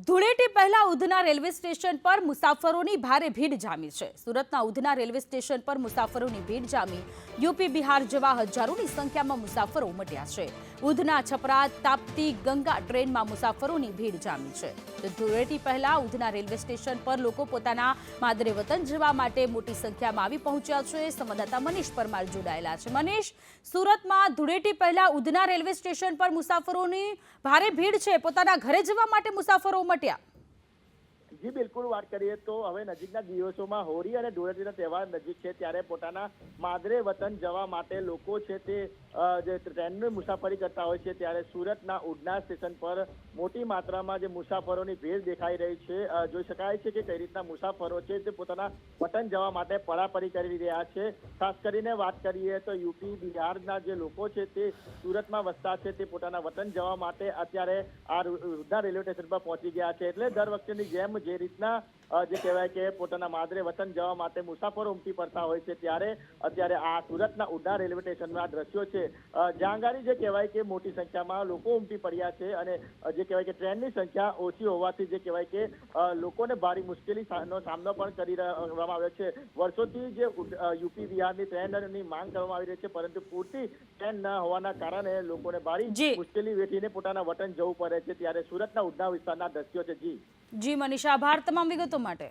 ધૂળેટી પહેલા Udhna railway station પર મુસાફરોની ભારે ભીડ જામી છે। સુરતના ઉધના રેલવે સ્ટેશન પર મુસાફરોની ભીડ જામી યુપી બિહાર જવા હજારોની સંખ્યામાં મુસાફરો ઉમટ્યા છે। ઉધના છપરા તાપ્તી ગંગા ટ્રેનમાં મુસાફરોની ભીડ જામી છે। તો ધૂળેટી પહેલા ઉધના રેલવે સ્ટેશન પર લોકો પોતાના માદરે વતન જવા માટે મોટી સંખ્યામાં આવી પહોંચ્યા છે। સંવાદદાતા મનીષ પરમાર જોડાયેલા છે। મનીષ, સુરતમાં ધૂળેટી પહેલા ઉધના રેલવે સ્ટેશન પર મુસાફરોની ભારે ભીડ છે, પોતાના ઘરે જવા માટે મુસાફરો ઉમટ્યા। જી બિલકુલ, વાત કરીએ તો હવે નજીકના દિવસોમાં હોળી અને ધૂળેટીનો તહેવાર નજીક છે, ત્યારે પોતાના માદરે વતન જવા માટે લોકો છે તે જે ટ્રેનની મુસાફરી કરતા હોય છે, ત્યારે સુરતના ઉધના સ્ટેશન પર મોટી માત્રામાં જે મુસાફરોની ભીડ દેખાઈ રહી છે। જોઈ શકાય છે કે કઈ રીતના મુસાફરો છે તે પોતાના વતન જવા માટે પડાપડી કરી રહ્યા છે। ખાસ કરીને વાત કરીએ તો યુપી બિહારના જે લોકો છે તે સુરતમાં વસતા છે, તે પોતાના વતન જવા માટે અત્યારે આ ઉધના રેલવે સ્ટેશન પર પહોંચી ગયા છે। એટલે દર વખતેની જેમ જે રીતના જે કહેવાય કે પોતાના માદરે વતન જવા માટે મુસાફરો ઉમટી પડતા હોય છે, ત્યારે અત્યારે આ સુરતના ઉધના રેલવે સ્ટેશનના દ્રશ્યો છે, જ્યાં આગળ જે કહેવાય કે મોટી સંખ્યામાં લોકો ઉમટી પડ્યા છે અને જે કહેવાય કે ટ્રેનની સંખ્યા ઓછી હોવાથી જે કહેવાય કે લોકોને ભારે મુશ્કેલીનો સામનો પણ કરવામાં આવ્યો છે। વર્ષોથી જે યુપી બિહારની ટ્રેનની માંગ કરવામાં આવી રહી છે, પરંતુ પૂરતી ટ્રેન ન હોવાના કારણે લોકોને ભારે મુશ્કેલી વેઠીને પોતાના વતન જવું પડે છે, ત્યારે સુરતના ઉધના વિસ્તારના દ્રશ્યો છે। જી મનીષ, આભાર તમામ વિગતો માટે।